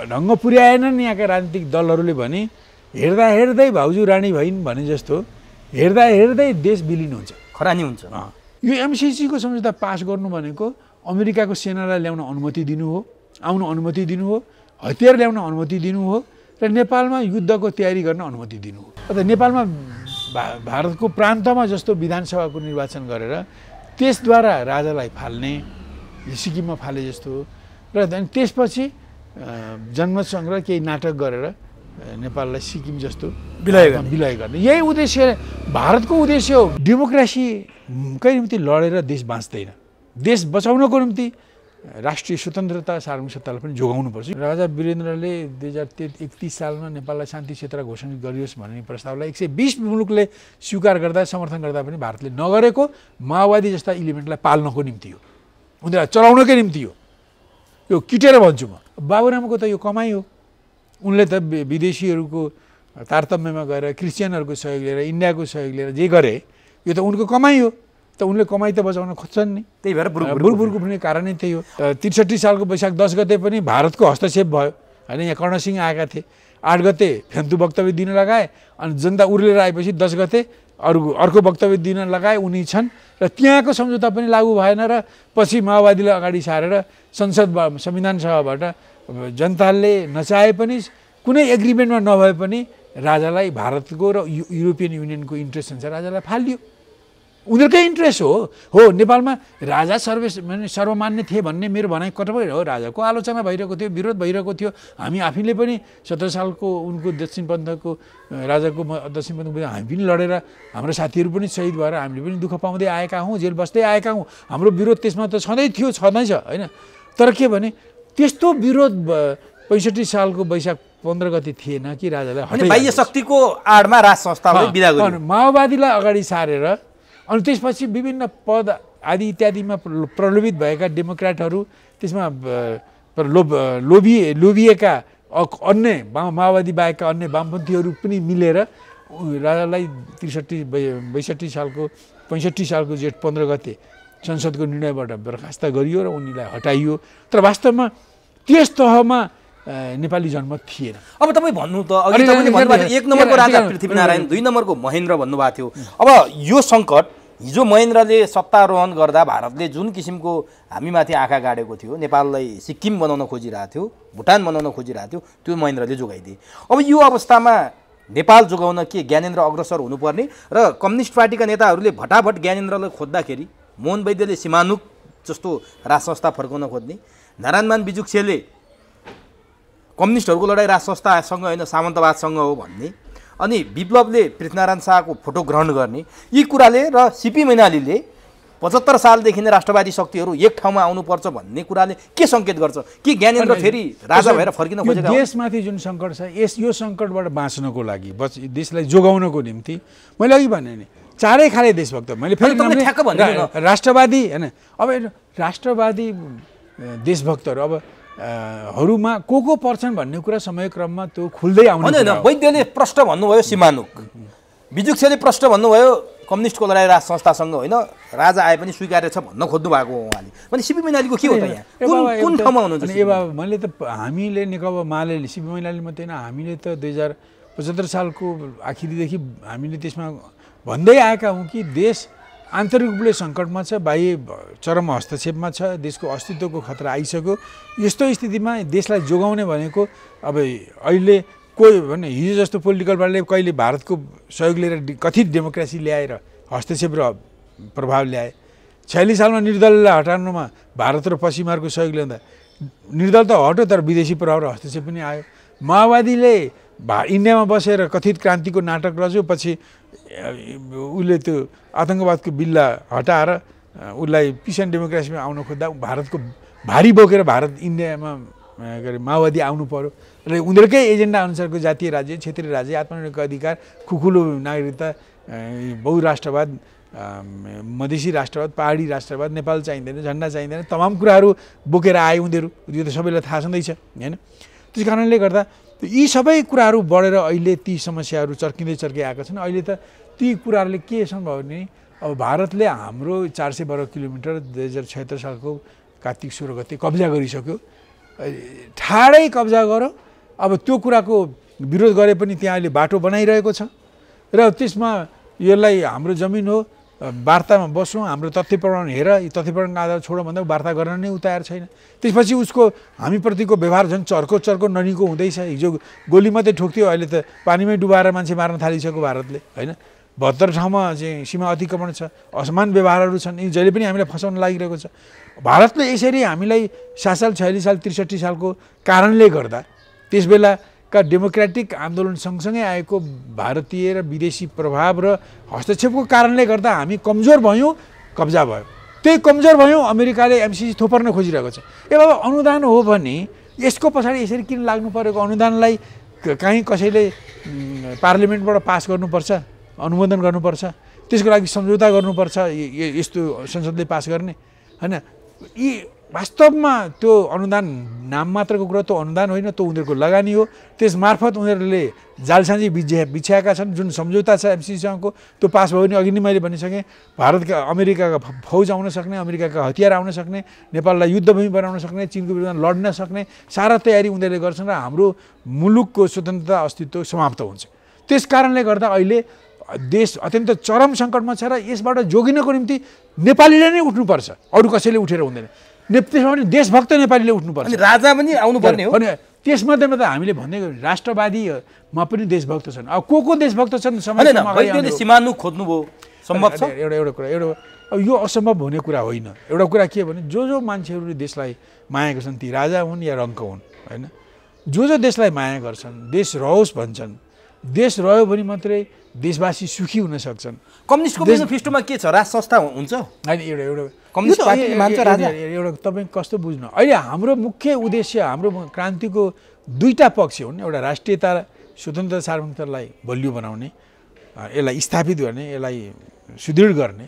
ढङ्ग पुर्याएनन् यहाँका राजनीतिक दलहरूले भने हेर्दा हेर्दै भाउजू रानी भइन् भने जस्तो हेर्दा हेर्दै देश विलिन हुन्छ, खरानी हुन्छ। यो एमसिसीको सम्झौता पास गर्नु भनेको अमेरिकाको सेनालाई ल्याउन अनुमति दिनु हो, आउन अनुमति दिनु हो, हतियार ल्याउन अनुमति दिनु हो र नेपालमा युद्धको तयारी गर्न अनुमति दिनु हो। नेपालमा भारतको प्रान्तमा जस्तो विधानसभाको निर्वाचन गरेर त्यसद्वारा राजालाई फाल्ने, सिक्किममा फाले जस्तो र त्यसपछि जनमत सङ्ग्रह केही नाटक गरेर नेपाललाई सिक्किम जस्तो विलय गर्ने, यही उद्देश्य भारतको उद्देश्य हो। डेमोक्रेसीकै निम्ति लडेर देश बाँच्दैन, देश बचाउनको निम्ति राष्ट्रिय स्वतन्त्रता सार्वभौमिकतालाई पनि जोगाउनुपर्छ। राजा वीरेन्द्रले 2031 सालमा नेपाललाई शान्ति क्षेत्र घोषणा गरियोस् भन्ने प्रस्तावलाई 120 मुलुकले स्वीकार गर्दा समर्थन गर्दा पनि भारतले नगरेको माओवादी जस्ता इलिमेन्टलाई पाल्नको निम्ति हो, उनीहरूलाई चलाउनकै निम्ति हो। यो किटेर भन्छु म, बाबुरामको त यो कमाइ हो। उनले त विदेशीहरूको तारतम्यमा गएर क्रिस्चियनहरूको सहयोग लिएर, इन्डियाको सहयोग लिएर जे गरे यो त उनको कमाइ हो। त उनले कमाइ त बचाउन खोज्छन् नि, त्यही भएर बुरबुरको पनि कारण नै त्यही हो। 63 सालको वैशाख 10 गते पनि भारतको हस्तक्षेप भयो होइन। यहाँ कर्णसिंह आएका थिए, 8 गते फेन्तु वक्तव्य दिन लगाए, अनि जनता उर्लेर आएपछि 10 गते अर्को वक्तव्य दिन लगाए उनी छन् र त्यहाँको सम्झौता पनि लागू भएन र पछि माओवादीलाई अगाडि सारेर संविधान सभाबाट जनताले नचाहे पनि कुनै एग्रिमेन्टमा नभए पनि राजालाई भारतको र युरोपियन युनियनको इन्ट्रेस्ट अनुसार राजालाई फालियो। उनीहरूकै इन्ट्रेस्ट हो। नेपालमा राजा सर्वमान्य थिए भन्ने मेरो भनाइ कतै हो। राजाको आलोचना भइरहेको थियो, विरोध भइरहेको थियो। हामी आफैले पनि 17 सालको उनको दक्षिण पन्थको राजाको दक्षिण पन्थको हामी पनि लडेर हाम्रो साथीहरू पनि शहीद भएर हामीले पनि दुःख पाउँदै आएका हौँ, जेल बस्दै आएका हौँ। हाम्रो विरोध त्यसमा त छँदै थियो, छँदैछ होइन। तर के भने त्यस्तो विरोध 65 सालको वैशाख 15 गते थिएन कि राजालाई बाह्य शक्तिको आडमा राज संस्थाले बिदा गर्यो, माओवादीलाई अगाडि सारेर अनि त्यसपछि विभिन्न पद आदि इत्यादिमा प्रलोभित भएका डेमोक्रेटहरू, त्यसमा लोभिएका अन्य माओवादी बाहेकका अन्य वामपन्थीहरू पनि मिलेर राजालाई 65 सालको जेठ 15 गते संसदको निर्णयबाट बर्खास्त गरियो र उनीलाई हटाइयो। तर वास्तवमा त्यस तहमा नेपाली जनमत थिएन। अब तपाईँ भन्नु त अघि तपाईँले भन्नुभएको 1 नम्बरको राजा पृथ्वीनारायण, 2 नम्बरको महेन्द्र भन्नुभएको थियो। अब यो सङ्कट हिजो महेन्द्रले सत्तारोहण गर्दा भारतले जुन किसिमको हामीमाथि आँखा गाडेको थियो, नेपाललाई सिक्किम बनाउन खोजिरहेको थियो, भुटान बनाउन खोजिरहेको थियो, त्यो महेन्द्रले जोगाइदिए। अब यो अवस्थामा नेपाल जोगाउन के ज्ञानेन्द्र अग्रसर हुनुपर्ने र कम्युनिस्ट पार्टीका नेताहरूले भटाभट ज्ञानेन्द्रलाई खोज्दाखेरि मोहन वैद्यले सीमानुक जस्तो राज संस्था फर्काउन खोज्ने, नारायणमान बिजुक्सेले कम्युनिस्टहरूको लडाइँ राज संस्थासँग होइन सामन्तवादसँग हो भन्ने, अनि विप्लवले पृथ्वीनारायण शाहको फोटो ग्रहण गर्ने, यी कुराले र सिपी मैनालीले 75 सालदेखि नै राष्ट्रवादी शक्तिहरू एक ठाउँमा आउनुपर्छ भन्ने कुराले के सङ्केत गर्छ? कि ज्ञानेन्द्र फेरि राजा भएर फर्किन खोजेका? देशमाथि जुन सङ्कट छ यो सङ्कटबाट बाँच्नको लागि, देशलाई जोगाउनको निम्ति मैले अघि भने नि चारै खाले देशभक्त, मैले फेरि राष्ट्रवादी होइन, अब राष्ट्रवादी देशभक्तहरू अब हरूमा को पर्छन् भन्ने कुरा समयक्रममा त्यो खुल्दै आउने होइन। वैद्यले प्रश्न भन्नुभयो सीमानुक, बिजुक्सेले प्रश्न भन्नुभयो कम्युनिस्टको लडाइँ राज संस्थासँग होइन, राजा आए पनि स्वीकार्य छ भन्न खोज्नु भएको हो उहाँले। भने सिपी मैनालीको के हो त यहाँ, कुन ठाउँमा हुनुहुन्छ? मैले त हामीले नेकपा माले सिपी मैनाली मात्रै होइन, हामीले त 2075 सालको आखिरीदेखि हामीले त्यसमा भन्दै आएका हौँ कि देश आन्तरिक रूपले सङ्कटमा छ, बाह्य चरम हस्तक्षेपमा छ, देशको अस्तित्वको खतरा आइसक्यो। यस्तो स्थितिमा देशलाई जोगाउने भनेको अब अहिले कोही भने हिजो जस्तो पोलिटिकल पार्टीले कहिले भारतको सहयोग लिएर कथित डेमोक्रेसी ल्याएर हस्तक्षेप र प्रभाव ल्याए। 46 सालमा निर्दललाई हटाउनुमा भारत र पश्चिमाहरूको सहयोग ल्याउँदा निर्दल त हट्यो, तर विदेशी प्रभाव र हस्तक्षेप पनि आयो। माओवादीले इन्डियामा बसेर कथित क्रान्तिको नाटक रच्यो, पछि उसले त्यो आतङ्कवादको बिल्ला हटाएर उसलाई पिस एन्ड डेमोक्रेसीमा आउन खोज्दा भारतको भारी बोकेर भारत इन्डियामा माओवादी आउनु पर्यो र उनीहरूकै एजेन्डा अनुसारको जातीय राज्य, क्षेत्रीय राज्य, आत्मनिर्भरको अधिकार, खुकुलो नागरिकता, बहुराष्ट्रवाद, मधेसी राष्ट्रवाद, पहाडी राष्ट्रवाद, नेपाल चाहिँदैन, झन्डा चाहिँदैन, तमाम कुराहरू बोकेर आए उनीहरू। यो त सबैलाई थाहा छँदैछ होइन। त्यस कारणले गर्दा यी सबै कुराहरू बढेर अहिले ती समस्याहरू चर्किँदै आएका छन्। अहिले त ती कुराहरूले के छन् भने अब भारतले हाम्रो 412 किलोमिटर 2076 सालको कार्तिक 16 गते कब्जा गरिसक्यो। ठाडै कब्जा गर। अब त्यो कुराको विरोध गरे पनि त्यहाँ अहिले बाटो बनाइरहेको छ र त्यसमा यसलाई हाम्रो जमिन हो, वार्तामा बसौँ, हाम्रो तथ्य प्रमाण हेर, यी तथ्य प्रमाणको आधार छोड भन्दा वार्ता गर्न नै तयार छैन। त्यसपछि उसको हामीप्रतिको व्यवहार झन् चर्को ननीको हुँदैछ। हिजो गोली मात्रै ठोक्थ्यो, अहिले त पानीमै डुबाएर मान्छे मार्न थालिसक्यो भारतले, होइन। 72 ठाउँमा चाहिँ सीमा अतिक्रमण छ, असमान व्यवहारहरू छन्, यी जहिले पनि हामीलाई फसाउन लागिरहेको छ। भारतले यसरी हामीलाई 7 साल 46 साल 63 सालको कारणले गर्दा त्यसबेलाका डेमोक्रेटिक आन्दोलन सँगसँगै आएको भारतीय र विदेशी प्रभाव र हस्तक्षेपको कारणले गर्दा हामी कमजोर भयौँ, कब्जा भयो। त्यही कमजोर भयौँ, अमेरिकाले एमसिसी थोपर्न खोजिरहेको छ। ए बाबा, अनुदान हो भने यसको पछाडि यसरी किन लाग्नु परेको? अनुदानलाई कहीँ कसैले पार्लिमेन्टबाट पास गर्नुपर्छ, अनुमोदन गर्नुपर्छ, त्यसको लागि सम्झौता गर्नुपर्छ, यस्तो संसदले पास गर्ने, होइन। यी वास्तवमा त्यो अनुदान नाम मात्रको कुरा, त्यो अनुदान होइन, त्यो उनीहरूको लगानी हो। त्यसमार्फत उनीहरूले जालसाजी बिछ्याएका छन्। जुन सम्झौता छ एमसिसीसँगको, त्यो पास भयो भने अघि नै मैले भनिसकेँ, भारतका अमेरिकाका फौज आउन सक्ने, अमेरिकाका हतियार आउन सक्ने, नेपाललाई युद्धभूमि बनाउन सक्ने, चिनको विरुद्ध लड्न सक्ने सारा तयारी उनीहरूले गर्छन् र हाम्रो मुलुकको स्वतन्त्रता अस्तित्व समाप्त हुन्छ। त्यस कारणले गर्दा अहिले देश अत्यन्त चरम सङ्कटमा छ र यसबाट जोगिनको निम्ति नेपालीले नै उठ्नुपर्छ, अरू कसैले उठेर हुँदैन। त्यसमा पनि देशभक्त नेपालीले उठ्नुपर्छ। अनि राजा पनि आउनुपर्ने हो। अनि त्यसमध्येमा त हामीले भन्दै गयौँ राष्ट्रवादीमा पनि देशभक्त छन्। अब को देशभक्त छन्? सीमानु खोज्नुभयो, सम्भव छ? एउटा कुरा, अब यो असम्भव हुने कुरा होइन। एउटा कुरा के भने जो मान्छेहरूले देशलाई माया गर्छन् ती राजा हुन् या रङ्क हुन्, होइन। जो देशलाई माया गर्छन्, देश रहोस् भन्छन्, देश रह्यो भने मात्रै देशवासी सुखी हुन सक्छन्। कम्युनिस्टको मेनिफेस्टोमा के छ? राज संस्था हुन्छ? होइन, एउटा कम्युनिस्ट पार्टी मान्छ राजा। एउटा तपाईँ कस्तो बुझ्नु, अहिले हाम्रो मुख्य उद्देश्य, हाम्रो क्रान्तिको दुईटा पक्ष हुन्। एउटा राष्ट्रियता, स्वतन्त्रता, सार्वभौमिकतालाई बलियो बनाउने, यसलाई स्थापित गर्ने, यसलाई सुदृढ गर्ने।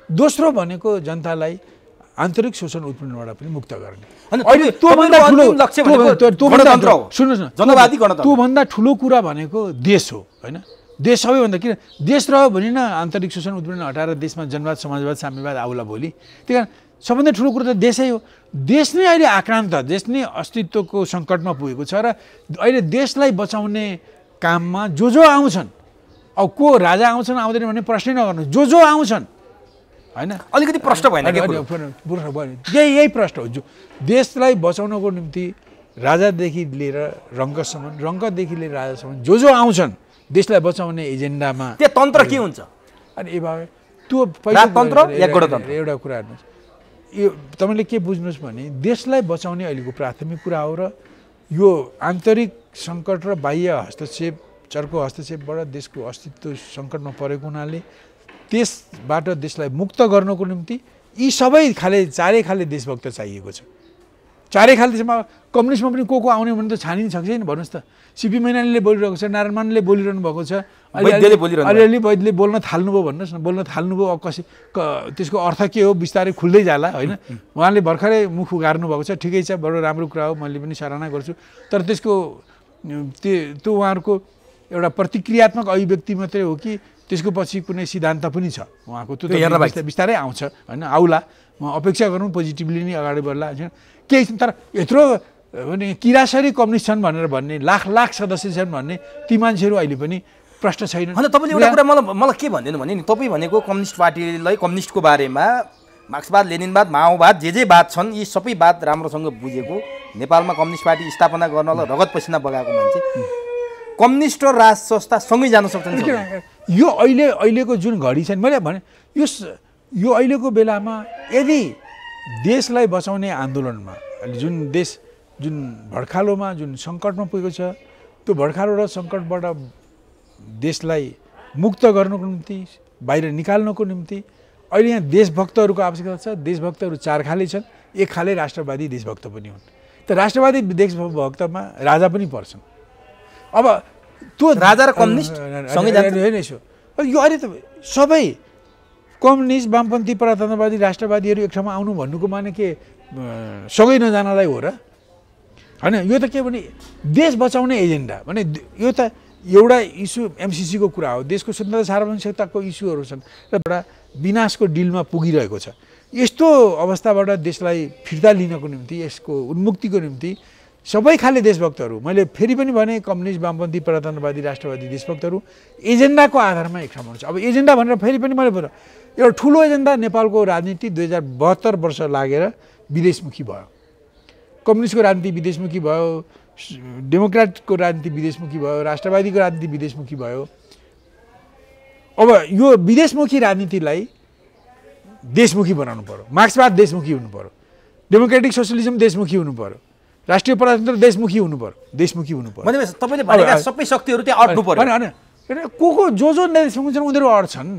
दोस्रो भनेको जनतालाई आन्तरिक शोषण उत्पीडनबाट पनि मुक्त गर्ने। अहिले त्योभन्दा ठुलो लक्ष्य भनेको गणतन्त्र हो। सुन्नुहोस् न, जनवादी गणतन्त्र। त्योभन्दा ठुलो कुरा भनेको देश हो, होइन। देश सबैभन्दा, किन देश रह्यो भने न आन्तरिक शोषण उत्पीडन हटाएर देशमा जनवाद, समाजवाद, साम्यवाद आउला भोलि। त्यही कारण सबभन्दा ठुलो कुरो त देशै हो। देश नै अहिले आक्रान्त, देश नै अस्तित्वको सङ्कटमा पुगेको छ र अहिले देशलाई बचाउने काममा जो आउँछन्, अब को राजा आउँछन् आउँदैन भन्ने प्रश्नै नगर्नु, जो आउँछन्, होइन। अलिकति प्रश्न भएन, यही प्रश्न हो। जो देशलाई बचाउनको निम्ति राजादेखि लिएर रङ्कसम्म, रङ्कदेखि लिएर राजासम्म जो आउँछन् देशलाई बचाउने एजेन्डामा, त्यो तन्त्र के हुन्छ? अनि ए बाबा, त्यो तन्त्र या गणतन्त्र? एउटा कुरा हेर्नुहोस्, यो तपाईँले के बुझ्नुहोस् भने देशलाई बचाउने अहिलेको प्राथमिक कुरा हो र यो आन्तरिक सङ्कट र बाह्य हस्तक्षेप, चर्को हस्तक्षेपबाट देशको अस्तित्व सङ्कटमा परेको हुनाले त्यसबाट देशलाई मुक्त गर्नको निम्ति यी सबै चारै खाले देशभक्त चाहिएको छ। चारै खाले देशमा कम्युनिस्टमा पनि को आउने भने त छानिन सक्छ नि। भन्नुहोस् त, सिपी मैनालीले बोलिरहेको छ, नारायण मानले बोलिरहनु भएको छ, अलिअलि वैद्यले बोल्न थाल्नुभयो, भन्नुहोस् न, बोल्न थाल्नुभयो। अब त्यसको अर्थ के हो बिस्तारै खुल्दै जाला, होइन। उहाँले भर्खरै मुख उघार्नु भएको छ, ठिकै छ, बडो राम्रो कुरा हो, मैले पनि सराहना गर्छु। तर त्यसको त्यो उहाँहरूको एउटा प्रतिक्रियात्मक अभिव्यक्ति मात्रै हो कि त्यसको पछि कुनै सिद्धान्त पनि छ उहाँको? त्यो बिस्तारै आउँछ, होइन, आउला। म अपेक्षा गरौँ पोजिटिभली नै अगाडि बढ्ला, केही छन्। तर यत्रो भने किरासरी कम्युनिस्ट छन् भनेर भन्ने, लाख सदस्य छन् भन्ने ती मान्छेहरू अहिले पनि प्रश्न छैनन्। होइन, तपाईँले एउटा कुरा मलाई के भनिदिनु भने नि, तपाईँ भनेको कम्युनिस्ट पार्टीलाई कम्युनिस्टको बारेमा मार्क्सवाद, लेनिनवाद, माओवाद जे वाद छन् यी सबै वाद राम्रोसँग बुझेको, नेपालमा कम्युनिस्ट पार्टी स्थापना गर्नलाई रगत पसिना बगाएको मान्छे कम्युनिस्ट र राज संस्था सँगै जान सक्छन्। यो अहिलेको जुन घडी छ, मैले भने यो अहिलेको बेलामा यदि देशलाई बचाउने आन्दोलनमा जुन भड्खालोमा, जुन सङ्कटमा पुगेको छ, त्यो भड्खालो र सङ्कटबाट देशलाई मुक्त गर्नको निम्ति, बाहिर निकाल्नको निम्ति अहिले यहाँ देशभक्तहरूको आवश्यकता छ। देशभक्तहरू चार खाले छन्। एक खाले राष्ट्रवादी देशभक्त पनि हुन्। त राष्ट्रवादी देशभक्तमा राजा पनि पर्छन्। अब त्यो राजा र कम्युनिस्ट सँगै जान्छ। यो अहिले त सबै कम्युनिस्ट, वामपन्थी, प्रजातन्त्रवादी, राष्ट्रवादीहरू एक ठाउँमा आउनु भन्नुको माने के सँगै नजानलाई हो र? होइन, यो त के भने देश बचाउने एजेन्डा भने यो त एउटा इस्यु एमसिसीको कुरा हो। देशको स्वतन्त्रता, सार्वभौमिकताको इस्युहरू छन् र एउटा विनाशको डिलमा पुगिरहेको छ। यस्तो अवस्थाबाट देशलाई फिर्ता लिनको निम्ति यसको उन्मुक्तिको निम्ति सबै खाले देशभक्तहरू मैले फेरि पनि भने कम्युनिस्ट वामपन्थी प्रजातन्त्रवादी राष्ट्रवादी देशभक्तहरू एजेन्डाको आधारमा एक ठाउँमा हुन्छ। अब एजेन्डा भनेर फेरि पनि मैले एउटा ठुलो एजेन्डा नेपालको राजनीति 2072 वर्ष लागेर विदेशमुखी भयो। कम्युनिस्टको राजनीति विदेशमुखी भयो, डेमोक्रेटको राजनीति विदेशमुखी भयो, राष्ट्रवादीको राजनीति विदेशमुखी भयो। अब यो विदेशमुखी राजनीतिलाई देशमुखी बनाउनु पर्यो। मार्क्सवाद देशमुखी हुनु पर्यो, डेमोक्रेटिक सोसियलिजम देशमुखी हुनु पर्यो, राष्ट्रिय प्रजातन्त्र देशमुखी हुनु पर्यो, देशमुखी हुनु पर्यो। भनेपछि तपाईँले भनेका सबै शक्तिहरू त्यहाँ अट्नु पर्यो। होइन को जो देशमुखी छन् उनीहरू अट्छन्,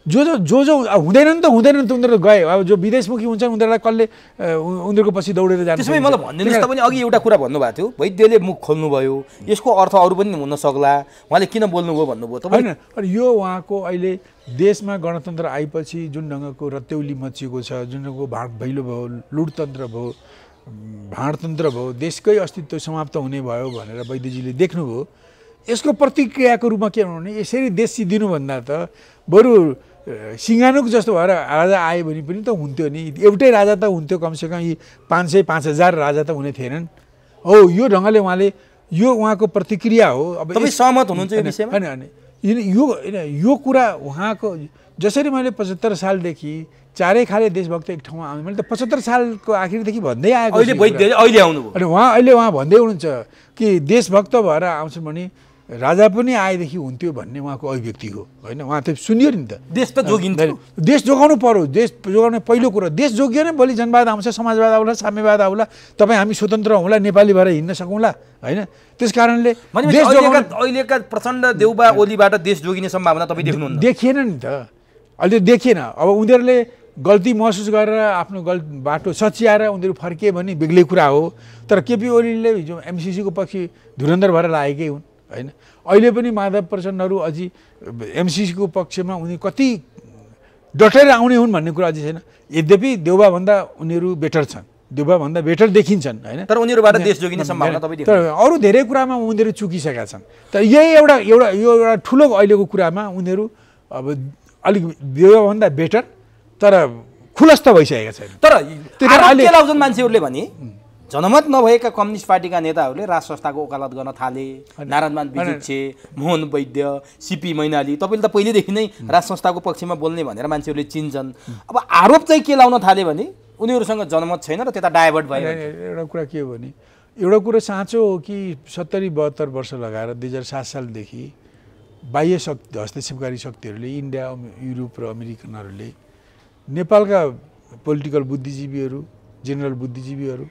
जो हुँदैनन् त उनीहरू गए। अब जो विदेशमुखी हुन्छन् उनीहरूलाई कसले उनीहरूको पछि दौडेर जान्छ। त्यसमै मलाई भनिदिनुहोस्, तपाईँले अघि एउटा कुरा भन्नुभएको थियो, वैद्यले मुख खोल्नुभयो, यसको अर्थ अरू पनि हुन सक्ला, उहाँले किन बोल्नुभयो भन्नुभयो तपाईँ? होइन, यो उहाँको अहिले देशमा गणतन्त्र आएपछि जुन ढङ्गको रत्त्यौली मचिएको छ, जुन ढङ्गको भाँड भैलो भयो, लुटतन्त्र भयो, भाँडतन्त्र भयो, देशकै अस्तित्व समाप्त हुने भयो भनेर वैद्यजीले देख्नुभयो। यसको प्रतिक्रियाको रूपमा के भन्नु भने यसरी देश सिद्धिनुभन्दा त बरु सिङ्गानुक जस्तो भएर राजा आयो भने पनि त हुन्थ्यो नि। एउटै राजा त हुन्थ्यो, कमसेकम यी 500-5000 राजा त हुने थिएनन्। हो, यो ढङ्गले उहाँले, यो उहाँको प्रतिक्रिया हो। अब तपाईँ सहमत हुनुहुन्छ यो विषयमा? होइन, यो कुरा उहाँको जसरी मैले 75 सालदेखि चारै खाले देशभक्त एक ठाउँमा आउनु, मैले त 75 सालको आखिरदेखि भन्दै आएको। अहिले आउनुभयो अनि उहाँ भन्दै हुनुहुन्छ कि देशभक्त भएर आउँछ भने राजा पनि आएदेखि हुन्थ्यो भन्ने उहाँको अभिव्यक्ति हो। होइन, उहाँ त सुनियो नि त, देश त जोगिन्छ, देश जोगाउनु पर्यो। देश जोगाउने पहिलो कुरो, देश जोगियो नै भोलि जनवाद आउँछ, समाजवाद आउला, साम्यवाद आउला, तपाईँ हामी स्वतन्त्र हौँला, नेपाली भएर हिँड्न सकौँला। होइन, त्यस कारणले अहिलेका प्रचण्ड देउबा ओलीबाट देश जोगिने सम्भावना तपाईँ देख्नुहुन्न? देखिएन नि त, अहिले देखिएन। अब उनीहरूले गल्ती महसुस गरेर आफ्नो बाटो सच्याएर उनीहरू फर्किए भने बेग्लै कुरा हो। तर केपी ओलीले हिजो एमसिसीको पक्षी धुरन्धर भएर लागेकै हुन्। होइन, अहिले पनि माधव प्रचण्डहरू अझै एमसिसीको पक्षमा उनी कति डटेर आउने हुन् भन्ने कुरा अझै छैन। यद्यपि देउबाभन्दा उनीहरू बेटर छन्, देउबाभन्दा बेटर देखिन्छन्। होइन, तर उनीहरूबाट देश जोगिने सम्भावना तपाईँ? तर अरू धेरै कुरामा उनीहरू चुकिसकेका छन्। तर यही एउटा ठुलो अहिलेको कुरामा उनीहरू अब अलिक देउबाभन्दा बेटर तर खुलस्त भइसकेका छैन। तर के लाउँछन् मान्छेहरूले भने जनमत नभएका कम्युनिस्ट पार्टीका नेताहरूले राज संस्थाको वकालत गर्न थाले। नारायणमान विजुक्षे, मोहन वैद्य, सिपी मैनाली, तपाईँले त पहिलेदेखि नै राज संस्थाको पक्षमा बोल्ने भनेर मान्छेहरूले चिन्छन्। अब आरोप चाहिँ के लाउन थाले भने उनीहरूसँग जनमत छैन र त्यता डाइभर्ट भयो। एउटा कुरा के हो भने, एउटा कुरो साँचो हो कि 70-72 वर्ष लगाएर 2007 सालदेखि बाह्य शक्ति, हस्तक्षेपकारी शक्तिहरूले, इन्डिया, युरोप र अमेरिकनहरूले नेपालका पोलिटिकल बुद्धिजीवीहरू, जेनरल बुद्धिजीवीहरू,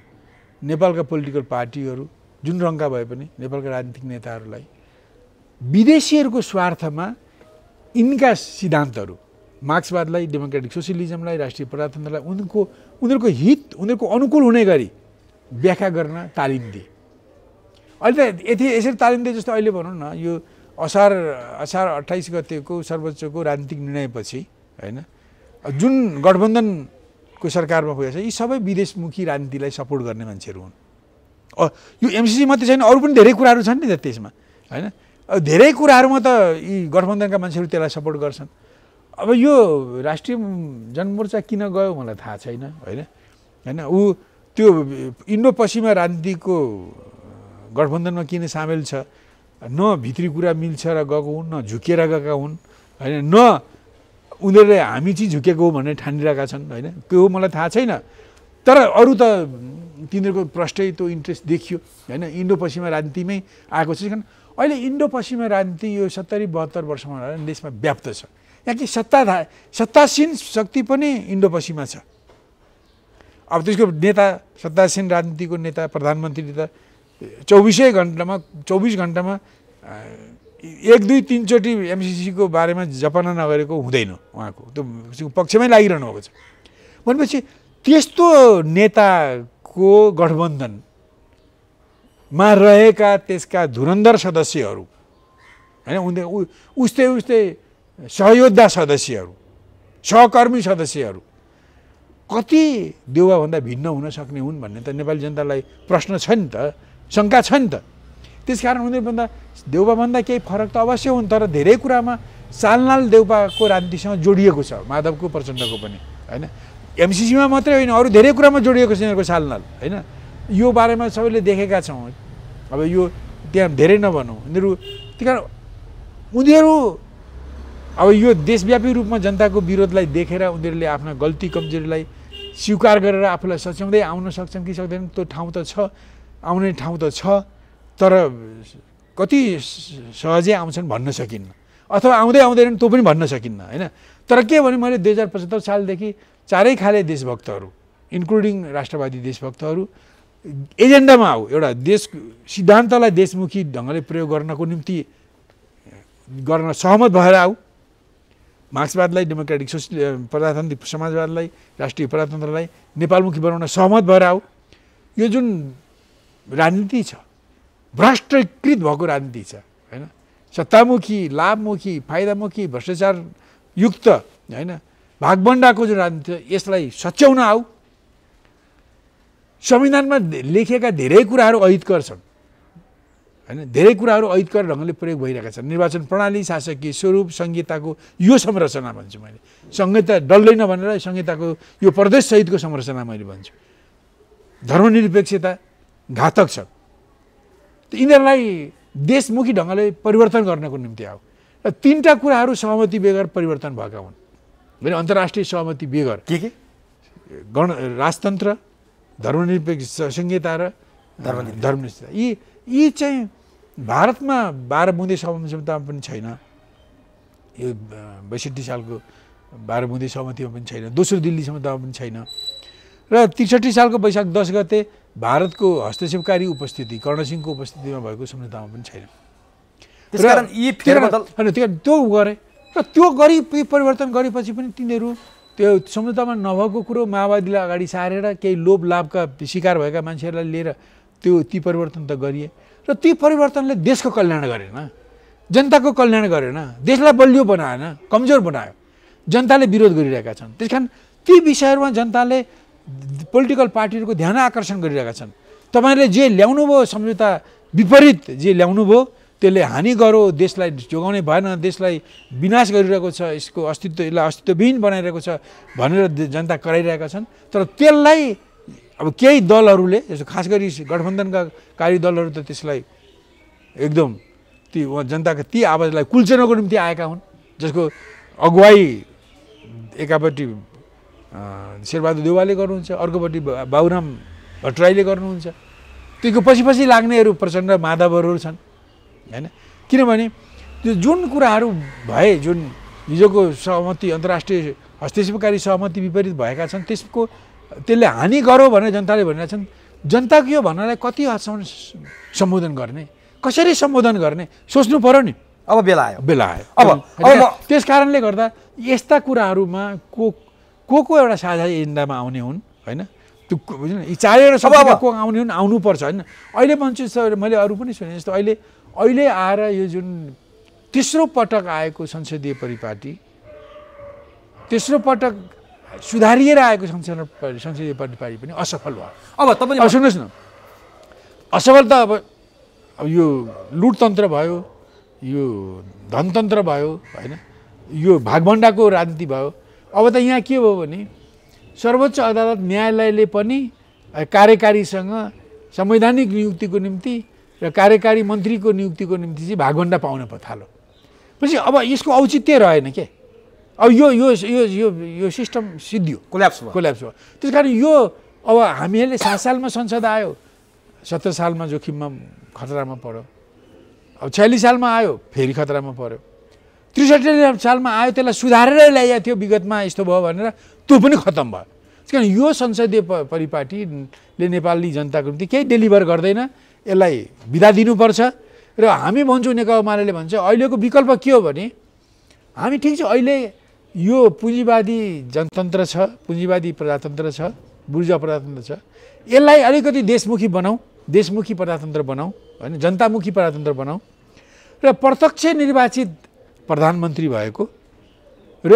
नेपालका पोलिटिकल पार्टीहरू जुन रङका भए पनि नेपालका राजनीतिक नेताहरूलाई विदेशीहरूको स्वार्थमा यिनका सिद्धान्तहरू, मार्क्सवादलाई, डेमोक्रेटिक सोसियलिजमलाई, राष्ट्रिय प्रजातन्त्रलाई उनीहरूको हित, उनीहरूको अनुकूल हुने गरी व्याख्या गर्न तालिम दिए। अहिले त यसरी तालिम दिए जस्तो अहिले भनौँ न, यो असार 28 गतेको सर्वोच्चको राजनीतिक निर्णयपछि होइन जुन गठबन्धनको सरकारमा पुगेको छ, यी सबै विदेशमुखी राजनीतिलाई सपोर्ट गर्ने मान्छेहरू हुन्। यो एमसिसी मात्रै छैन, अरू पनि धेरै कुराहरू छन् नि त त्यसमा। होइन, धेरै कुराहरूमा त यी गठबन्धनका मान्छेहरू त्यसलाई सपोर्ट गर्छन्। अब यो राष्ट्रिय जनमोर्चा किन गयो मलाई थाहा छैन। होइन, ऊ त्यो इन्डो पश्चिमा राजनीतिको गठबन्धनमा किन सामेल छ, न भित्री कुरा मिल्छ र गएको हुन्, न झुकेर गएका हुन्। होइन, न उनीहरूले हामी चाहिँ झुकेको हो भनेर ठानिरहेका छन्। होइन, त्यो मलाई थाहा छैन। तर अरू त तिनीहरूको प्रष्टै त्यो इन्ट्रेस्ट देखियो। होइन, इन्डो पश्चिमा राजनीतिमै आएको छ। अहिले इन्डो पश्चिमा राजनीति यो 70-72 वर्षमा देशमा व्याप्त छ। यहाँ कि सत्तासीन शक्ति पनि इन्डो पश्चिमा छ। अब त्यसको नेता, सत्तासीन राजनीतिको नेता, प्रधानमन्त्री त 24 घन्टामा 1-2-3 चोटि एमसिसीको बारेमा जपना नगरेको हुँदैन। उहाँको त्यो पक्षमै लागिरहनु भएको छ भनेपछि त्यस्तो नेताको गठबन्धनमा रहेका त्यसका धुरन्धर सदस्यहरू, होइन, उस्तै सहयोद्धा सदस्यहरू, सहकर्मी सदस्यहरू कति देउबाभन्दा भिन्न हुन सक्ने हुन् भन्ने त नेपाली जनतालाई प्रश्न छ नि त, शङ्का छ नि त। त्यसकारण उनीहरूभन्दा देउबाभन्दा केही फरक त अवश्य हुन्, तर धेरै कुरामा सालनाल देउबाको राजनीतिसँग जोडिएको छ, माधवको प्रचण्डको पनि। होइन, एमसिसीमा मात्रै होइन अरू धेरै कुरामा जोडिएको छ यिनीहरूको सालनाल होइन। यो बारेमा सबैले देखेका छौँ। अब यो त्यहाँ धेरै नभनौँ उनीहरू त्यही कारण उनीहरू अब यो देशव्यापी रूपमा जनताको विरोधलाई देखेर उनीहरूले आफ्ना गल्ती कमजोरीलाई स्वीकार गरेर आफूलाई सच्याउँदै आउन सक्छन् कि सक्दैनन् त्यो ठाउँ त छ, आउने ठाउँ त छ, तर कति सहजै आउँछन् भन्न सकिन्न अथवा आउँदै आउँदैनन् त्यो पनि भन्न सकिन्न होइन। तर के भने मैले 2075 सालदेखि चारै खाले देशभक्तहरू इन्क्लुडिङ राष्ट्रवादी देशभक्तहरू एजेन्डामा आऊ एउटा देश सिद्धान्तलाई देशमुखी ढङ्गले प्रयोग गर्नको निम्ति गर्न सहमत भएर आऊ, मार्क्सवादलाई डेमोक्रेटिक प्रजातान्त्रिक समाजवादलाई राष्ट्रिय प्रजातन्त्रलाई नेपालमुखी बनाउन सहमत भएर आऊ। यो जुन राजनीति छ भ्रष्टकृत भएको राजनीति छ होइन, सत्तामुखी लाभमुखी फाइदामुखी भ्रष्टाचार युक्त होइन भागबण्डाको जुन राजनीति छ यसलाई सच्याउन आऊ। संविधानमा लेखेका धेरै कुराहरू अहितकर छन् होइन, धेरै कुराहरू अहितकर ढङ्गले प्रयोग भइरहेका छन्। निर्वाचन प्रणाली, शासकीय स्वरूप, संहिताको यो संरचना भन्छु मैले, संहिता डल्दैन भनेर संहिताको यो प्रदेशसहितको संरचना मैले भन्छु। धर्मनिरपेक्षता घातक छ, यिनीहरूलाई देशमुखी ढङ्गले परिवर्तन गर्नको निम्ति आऊ। र तीनटा कुराहरू सहमति बेगर परिवर्तन भएका हुन् होइन, अन्तर्राष्ट्रिय सहमति बेगर के राजतन्त्र, धर्मनिरपेक्ष संहिता र धर्मनिष्ठता। यी चाहिँ भारतमा 12 बुँदे सहमतिमा पनि छैन, यो 62 सालको 12 बुँदे सहमतिमा पनि छैन, दोस्रो दिल्ली सम्झौतामा पनि छैन र 63 सालको वैशाख 10 गते भारतको हस्तक्षेपकारी उपस्थिति कर्णसिंहको उपस्थितिमा भएको सम्झौतामा पनि छैन। त्यसकारण यी फेरबदल त्यो गरे र त्यो गरी परिवर्तन गरेपछि पनि तिनीहरू त्यो सम्झौतामा नभएको कुरो माओवादीलाई अगाडि सारेर केही लोभ लाभका शिकार भएका मान्छेहरूलाई लिएर ती परिवर्तन त गरिए र ती परिवर्तनले देशको कल्याण गरेन, जनताको कल्याण गरेन, देशलाई बलियो बनाएन, कमजोर बनायो। जनताले विरोध गरिरहेका छन्। त्यसकारण ती विषयहरूमा जनताले पोलिटिकल पार्टीहरूको ध्यान आकर्षण गरिरहेका छन्। तपाईँले जे ल्याउनु भयो सम्झौता विपरीत जे ल्याउनु भयो त्यसले हानि गरो, देशलाई जोगाउने भएन, देशलाई विनाश गरिरहेको छ, यसको अस्तित्वलाई अस्तित्वविहीन बनाइरहेको छ भनेर जनता कराइरहेका छन्। तर त्यसलाई अब केही दलहरूले जस्तो खास गरी गठबन्धनका कारी दलहरू त त्यसलाई एकदम ती जनताका ती आवाजलाई कुल्चिनको निम्ति आएका हुन्, जसको अगुवाई एकापट्टि शेरबहादुर देउवाले गर्नुहुन्छ, अर्कोपट्टि बाबुराम भट्टराईले गर्नुहुन्छ। त्यो पछि लाग्नेहरू प्रचण्ड माधवहरू छन् होइन। किनभने त्यो जुन कुराहरू भए, जुन हिजोको सहमति अन्तर्राष्ट्रिय हस्तक्षेपकारी सहमति विपरीत भएका छन् त्यसले हानि गरो भनेर जनताले भनिरहेछन्। जनताको यो भन्नलाई कति हदसम्म सम्बोधन गर्ने, कसरी सम्बोधन गर्ने सोच्नु पर्यो नि। अब बेला आयो। अब त्यस कारणले गर्दा यस्ता कुराहरूमा को एउटा साझा एजेन्डामा आउने हुन् होइन, त्यो बुझ्नु यी चारैवटा सबैमा को आउने हुन्, आउनुपर्छ होइन। अहिले भन्छु मैले अरू पनि सुने जस्तो अहिले आएर यो जुन तेस्रो पटक आएको संसदीय परिपाटी, तेस्रो पटक सुधारिएर आएको संसदीय परिपाटी पनि असफल भयो। अब तपाईँ सुन्नुहोस् न, असफल त अब यो लुटतन्त्र भयो, यो धनतन्त्र भयो होइन, यो भागभण्डाको राजनीति भयो। अब त यहाँ के भयो भने सर्वोच्च अदालत न्यायालयले पनि कार्यकारीसँग संवैधानिक नियुक्तिको निम्ति र कार्यकारी मन्त्रीको नियुक्तिको निम्ति चाहिँ भागभण्डा पाउन थाल्यो। पछि अब यसको औचित्य रहेन के, अब यो सिस्टम सिद्धियो, कोल्याप्स भयो। त्यस कारण यो अब हामीहरूले 7 सालमा संसद आयो, 17 सालमा जोखिममा खतरामा पर्यो, अब 46 सालमा आयो फेरि खतरामा पर्यो, 63 सालमा आयो त्यसलाई सुधारेर ल्याइएको थियो विगतमा यस्तो भयो भनेर त्यो पनि खत्तम भयो। त्यस कारण यो संसदीय परिपाटीले नेपाली जनताको निम्ति केही डेलिभर गर्दैन, यसलाई बिदा दिनुपर्छ। र हामी भन्छौँ, नेकपा एमाले भन्छ अहिलेको विकल्प के हो भने हामी ठिक छ अहिले यो पुँजीवादी जनतन्त्र छ, पुँजीवादी प्रजातन्त्र छ, बुर्जुवा प्रजातन्त्र छ, यसलाई अलिकति देशमुखी बनाऊ, देशमुखी प्रजातन्त्र बनाऊ होइन, जनतामुखी प्रजातन्त्र बनाऊ र प्रत्यक्ष निर्वाचित प्रधानमन्त्री भएको र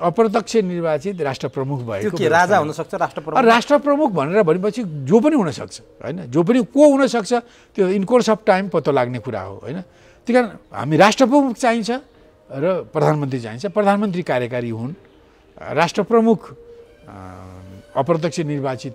अप्रत्यक्ष निर्वाचित राष्ट्रप्रमुख भएको। के राजा हुनसक्छ राष्ट्रप्रमुख भनेर भनेपछि जो पनि हुनसक्छ होइन, जो पनि को हुनसक्छ त्यो इन कोर्स अफ टाइम पत्तो लाग्ने कुरा हो होइन। त्यही कारण हामी राष्ट्रप्रमुख चाहिन्छ र प्रधानमन्त्री चाहिन्छ। प्रधानमन्त्री कार्यकारी हुन्, राष्ट्रप्रमुख अप्रत्यक्ष निर्वाचित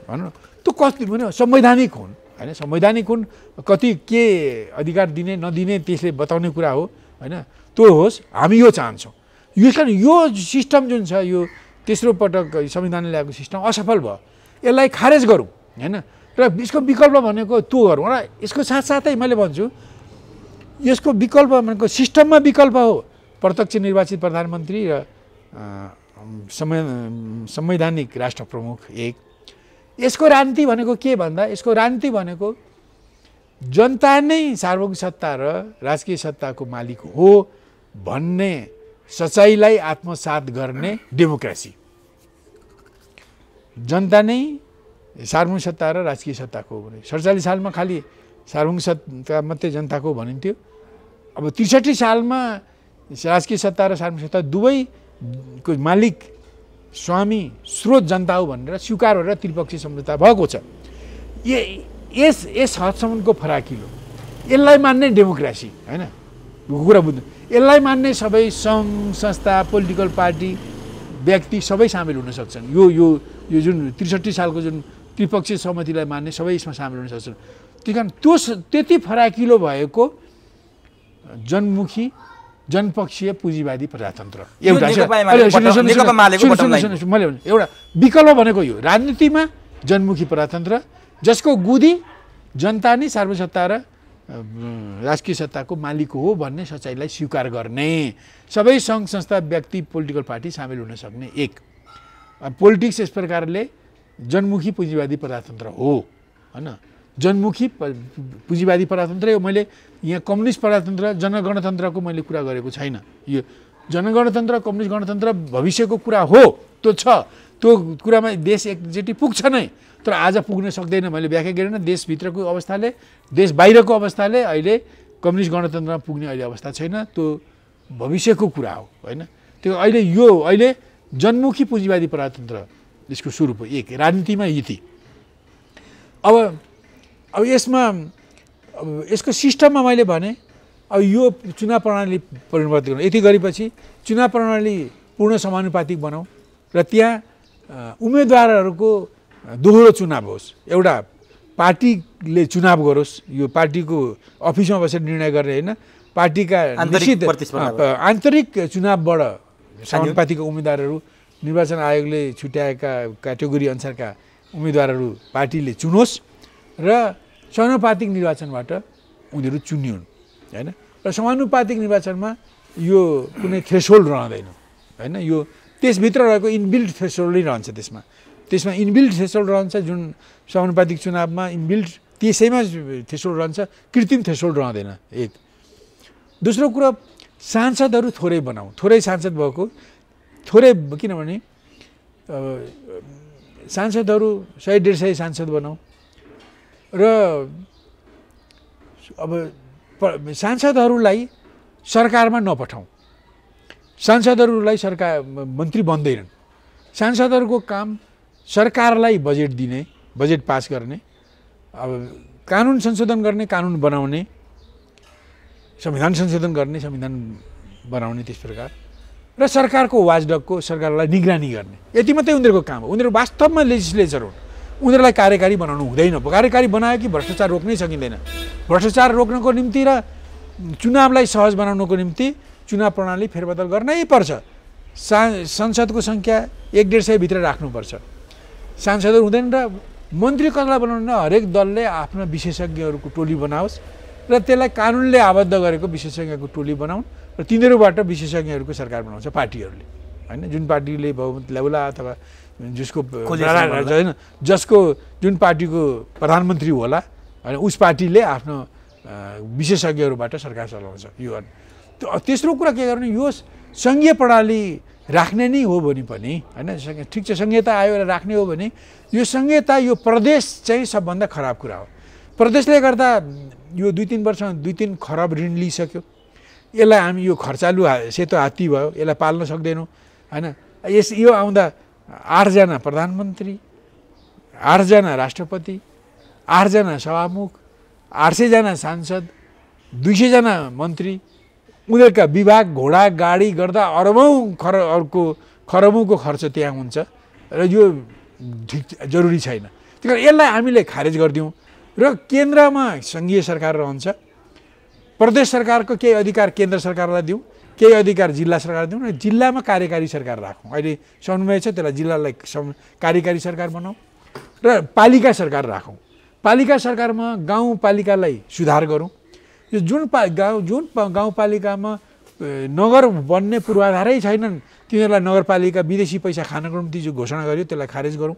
भनौँ त्यो कति भने संवैधानिक हुन् होइन, संवैधानिक हुन्, कति के अधिकार दिने नदिने त्यसले बताउने कुरा हो होइन, त्यो होस्, हामी यो चाहन्छौँ। यस कारण यो सिस्टम जुन छ, यो तेस्रो पटक संविधानले ल्याएको सिस्टम असफल भयो, यसलाई खारेज गरौँ होइन, र यसको विकल्प भनेको त्यो गरौँ। र यसको साथसाथै मैले भन्छु यसको विकल्प भनेको सिस्टममा विकल्प हो प्रत्यक्ष निर्वाचित प्रधानमन्त्री र संवैधानिक राष्ट्र प्रमुख एक। यसको राजनीति भनेको के भन्दा यसको राजनीति भनेको जनता नै सार्वभौमिक सत्ता र राजकीय सत्ताको मालिक हो भन्ने सच्चाइलाई आत्मसात गर्ने डेमोक्रेसी। जनता नै सार्वभौमिक सत्ता र राजकीय सत्ताको हो भने 47 सालमा खालि सार्वभौमिक सत्ता मात्रै जनताको भनिन्थ्यो। अब 63 सालमा राजकीय सत्ता र सार्वभौमिक सत्ता दुवैको मालिक स्वामी स्रोत जनता हो भनेर स्वीकार गरेर त्रिपक्षीय सम्झौता भएको छ। यस हदसम्मको फराकिलो, यसलाई मान्ने डेमोक्रेसी होइन, कुरा बुझ्नु, यसलाई मान्ने सबै सङ्घ संस्था पोलिटिकल पार्टी व्यक्ति सबै सामेल हुन सक्छन्। यो यो यो जुन 63 सालको जुन त्रिपक्षीय सहमतिलाई मान्ने सबै यसमा सामेल हुन सक्छन्। त्यही कारण त्यो त्यति फराकिलो भएको जनमुखी जनपक्षीय पुँजीवादी प्रजातन्त्र एउटा मैले एउटा विकल्प भनेको यो राजनीतिमा जनमुखी प्रजातन्त्र जसको गुदी जनता नै सार्वभौमिक सत्ता र राजकीय सत्ताको मालिक हो भन्ने सच्चाइलाई स्वीकार गर्ने, सबै सङ्घ संस्था व्यक्ति पोलिटिकल पार्टी सामेल हुन सक्ने एक पोलिटिक्स यस प्रकारले जनमुखी पुँजीवादी प्रजातन्त्र हो होइन। जनमुखी पुँजीवादी प्रजातन्त्र हो। मैले यहाँ कम्युनिस्ट प्रजातन्त्र जनगणतन्त्रको मैले कुरा गरेको छैन। यो जनगणतन्त्र कम्युनिस्ट गणतन्त्र भविष्यको कुरा हो, त्यो छ, त्यो कुरामा देश एकचोटि पुग्छ नै, तर आज पुग्न सक्दैन। मैले व्याख्या गरेन, देशभित्रको अवस्थाले देश बाहिरको अवस्थाले अहिले कम्युनिस्ट गणतन्त्रमा पुग्ने अहिले अवस्था छैन, त्यो भविष्यको कुरा हो होइन। त्यो अहिले जनमुखी पुँजीवादी प्रजातन्त्र यसको स्वरूप हो एक राजनीतिमा यति। अब यसमा यसको सिस्टममा मैले भने अब यो चुनाव प्रणाली परिवर्तन गर्नु, यति गरेपछि चुनाव प्रणाली पूर्ण समानुपातिक बनाऊ र त्यहाँ उम्मेदवारहरूको दोहोरो चुनाव होस्, एउटा पार्टीले चुनाव गरोस्, यो पार्टीको अफिसमा बसेर निर्णय गर्ने होइन, पार्टीका निश्चित आन्तरिक चुनावबाट समानुपातिक उम्मेदवारहरू निर्वाचन आयोगले छुट्याएका क्याटेगोरी अनुसारका उम्मेदवारहरू पार्टीले चुनोस् र समानुपातिक निर्वाचनबाट उनीहरू चुनिउन् होइन। र समानुपातिक निर्वाचनमा यो कुनै थ्रेसहोल्ड रहँदैन होइन, यो त्यसभित्र रहेको इनबिल्ट थ्रेसहोल्डै रहन्छ। त्यसमा इनबिल्ट थ्रेसहोल्ड रहन्छ, जुन समानुपातिक चुनावमा इनबिल्ट त्यसैमा थ्रेसहोल्ड रहन्छ, कृत्रिम थ्रेसहोल्ड रहँदैन एक। दोस्रो कुरा सांसदहरू थोरै बनाऊ, थोरै सांसद भएको थोरै किनभने सांसदहरू 100-150 सांसद बनाऊ र अब सांसदहरूलाई सरकारमा नपठाउँ, सांसदहरूलाई सरकार मन्त्री बन्दैनन्, सांसदहरूको काम सरकारलाई बजेट दिने, बजेट पास गर्ने, अब कानुन संशोधन गर्ने, कानुन बनाउने, संविधान संशोधन गर्ने, संविधान बनाउने, त्यस प्रकार र सरकारको वाचडगको सरकारलाई निगरानी गर्ने, यति मात्रै उनीहरूको काम हो। उनीहरू वास्तवमा लेजिस्लेचर हुन्, उनीहरूलाई कार्यकारी बनाउनु हुँदैन। कार्यकारी बनायो कि भ्रष्टाचार रोक्नै सकिँदैन। भ्रष्टाचार रोक्नको निम्ति र चुनावलाई सहज बनाउनको निम्ति चुनाव प्रणाली फेरबदल गर्नै पर्छ। संसदको सङ्ख्या 100-150 भित्र राख्नुपर्छ, सांसदहरू हुँदैन। र मन्त्री कसलाई बनाउनु, हरेक दलले आफ्ना विशेषज्ञहरूको टोली बनाओस् र त्यसलाई कानुनले आबद्ध गरेको विशेषज्ञको टोली बनाउन् र तिनीहरूबाट विशेषज्ञहरूको सरकार बनाउँछ पार्टीहरूले होइन। जुन पार्टीले बहुमत ल्याउला अथवा जसको जुन पार्टीको प्रधानमन्त्री होला होइन, उस पार्टीले आफ्नो विशेषज्ञहरूबाट सरकार चलाउँछ। यो तेस्रो कुरा के गर्नु, यो सङ्घीय प्रणाली राख्ने नै हो भने पनि होइन, ठिक छ संहिता आयो र राख्ने हो भने यो संहिता यो प्रदेश चाहिँ सबभन्दा खराब कुरा हो। प्रदेशले गर्दा यो 2-3 वर्षमा 2-3 खरब ऋण लिइसक्यो, यसलाई हामी यो खर्चालु सेतो हात्ती भयो, यसलाई पाल्न सक्दैनौँ होइन। यो आउँदा 8 जना प्रधानमन्त्री, 8 जना राष्ट्रपति, 8 जना सभामुख, 800 जना सांसद, 200 जना मन्त्री, उनीहरूका विभाग घोडा गाडी गर्दा अरबौँ अर्को खरबौँको खर्च त्यहाँ हुन्छ र यो ठिक जरुरी छैन। त्यही कारण यसलाई हामीले खारेज गरिदिउँ र केन्द्रमा सङ्घीय सरकार रहन्छ, प्रदेश सरकारको केही अधिकार केन्द्र सरकारलाई दिउँ, केही अधिकार जिल्ला सरकार दिउँ र जिल्लामा कार्यकारी सरकार राखौँ। अहिले समन्वय छ, त्यसलाई जिल्लालाई कार्यकारी सरकार बनाऊ र पालिका सरकार राखौँ। पालिका सरकारमा गाउँपालिकालाई सुधार गरौँ। यो जुन गाउँपालिकामा नगर बन्ने पूर्वाधारै छैनन् तिनीहरूलाई नगरपालिका विदेशी पैसा खानको निम्ति जो घोषणा गरियो त्यसलाई खारेज गरौँ।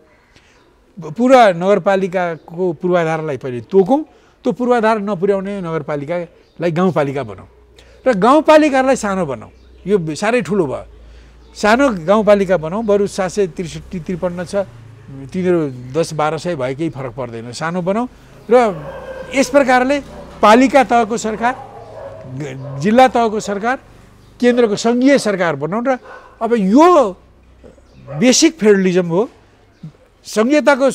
पुरा नगरपालिकाको पूर्वाधारलाई पहिले तोकौँ, त्यो पूर्वाधार नपुर्याउने नगरपालिकालाई गाउँपालिका बनाऊ र गाउँपालिकालाई सानो बनाऊ। यो साह्रै ठुलो भयो। सानो गाउँपालिका बनाऊ, बरु 763-53 छ, तिनीहरू 10-1200 भए केही फरक पर्दैन, सानो बनाऊ र यस प्रकारले पालिका तहको सरकार, जिल्ला तहको सरकार, केन्द्रको सङ्घीय सरकार बनाउँ। र अब यो बेसिक फेडरलिजम हो। सङ्घीयताको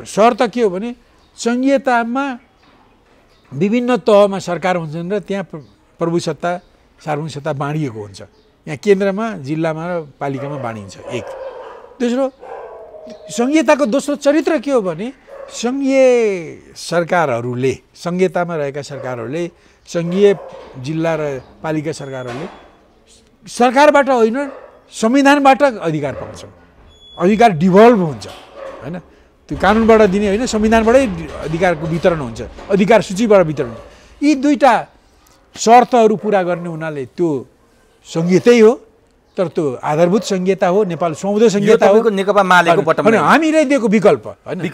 शर्त के हो भने सङ्घीयतामा विभिन्न तहमा सरकार हुन्छन् र त्यहाँ प्रभुसत्ता सार्वभौमिक सत्ता बाँडिएको हुन्छ। यहाँ केन्द्रमा, जिल्लामा र पालिकामा बाँडिन्छ। एक। दोस्रो, सङ्घीयताको दोस्रो चरित्र के हो भने सङ्घीय सरकारहरूले, सङ्घीयतामा रहेका सरकारहरूले, सङ्घीय जिल्ला र पालिका सरकारहरूले सरकारबाट होइन संविधानबाट अधिकार पाउँछन्। अधिकार डिभल्भ हुन्छ होइन, त्यो कानुनबाट दिने होइन, संविधानबाटै अधिकारको वितरण हुन्छ, अधिकार सूचीबाट वितरण हुन्छ। यी दुईटा शर्तहरू पुरा गर्ने हुनाले त्यो सङ्घीयतै हो, तर त्यो आधारभूत सङ्घीयता हो, नेपाल सुहाउँदो सङ्घीयता हो, नेकपा मालेको बटम लाइन हामीले दिएको विकल्प होइन।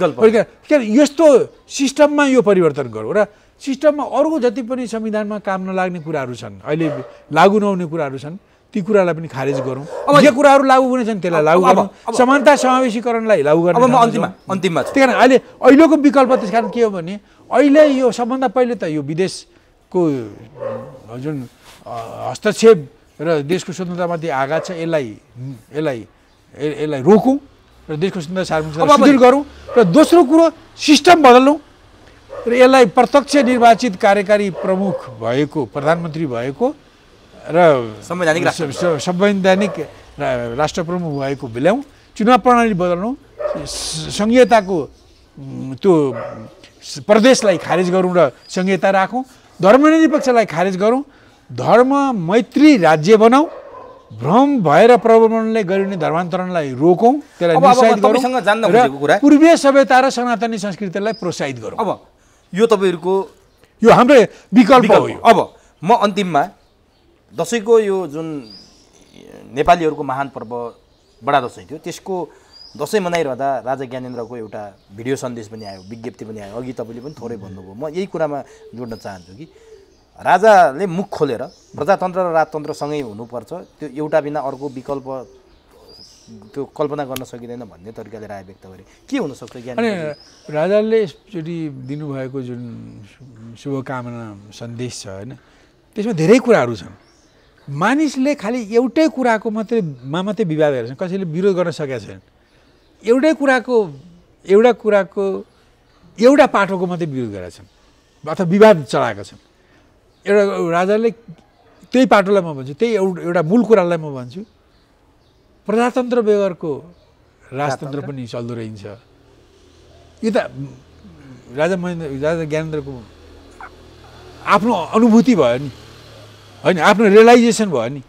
यस्तो सिस्टममा यो परिवर्तन गरौँ र सिस्टममा अरूको जति पनि संविधानमा काम नलाग्ने कुराहरू छन्, अहिले लागू नहुने कुराहरू छन्, ती कुरालाई पनि खारेज गरौँ। जे कुराहरू लागू हुने छन् त्यसलाई लागू गरौँ, समानता समावेशीकरणलाई लागू गर्ने। अन्तिममा त्यही कारण अहिलेको विकल्प त्यस कारण के हो भने अहिले यो सबभन्दा पहिले त यो विदेशको जुन हस्तक्षेप र देशको स्वतन्त्रतामाथि आघात छ यसलाई रोकौँ र देशको स्वतन्त्रता सार्वभौमिकता सुदृढ गरौँ। र दोस्रो कुरो सिस्टम बदलौँ र यसलाई प्रत्यक्ष निर्वाचित कार्यकारी प्रमुख भएको, प्रधानमन्त्री भएको र संवैधानिक राष्ट्र प्रमुख भएको बेल्याउँ, चुनाव प्रणाली बदल्नु, सङ्घीयताको त्यो प्रदेशलाई खारेज गरौँ र सङ्घीयता राखौँ, धर्मनिरपेक्षलाई खारेज गरौँ, धर्म मैत्री राज्य बनाऊ, भ्रम भएर प्रबन्धनले गरिने धर्मान्तरणलाई रोकौँ, त्यसलाई निरुत्साहित गरौँ, पूर्वीय सभ्यता र सनातनी संस्कृतिलाई प्रोत्साहित गरौँ। अब यो तपाईँहरूको यो हाम्रो विकल्प हो। अब म अन्तिममा दसैँको यो जुन नेपालीहरूको महान पर्व बडा दसैँ थियो, त्यसको दसैँ मनाइरहँदा राजा ज्ञानेन्द्रको एउटा भिडियो सन्देश पनि आयो, विज्ञप्ति पनि आयो। अघि तपाईँले पनि थोरै भन्नुभयो, म यही कुरामा जोड्न चाहन्छु कि राजाले मुख खोलेर प्रजातन्त्र र राजतन्त्रसँगै हुनुपर्छ, त्यो एउटा बिना अर्को विकल्प त्यो कल्पना गर्न सकिँदैन भन्ने तरिकाले राय व्यक्त गरे। के हुनसक्छ ज्ञानेन्द्र? राजाले यसचोटि दिनुभएको जुन शुभकामना सन्देश छ होइन, त्यसमा धेरै कुराहरू छन्। मानिसले खालि एउटै कुराको मात्रै विवाद गरेका छन्, कसैले विरोध गर्न सकेका छैन। एउटा पाटोको मात्रै विरोध गरेका छन् अथवा विवाद चलाएका छन्। एउटा राजाले त्यही पाटोलाई म भन्छु, त्यही एउटा मूल कुरालाई म भन्छु, प्रजातन्त्र बेगरको राजतन्त्र पनि चल्दो रहन्छ। यो त राजा ज्ञानेन्द्रको आफ्नो अनुभूति भयो नि होइन, आफ्नो रियलाइजेसन भयो नि,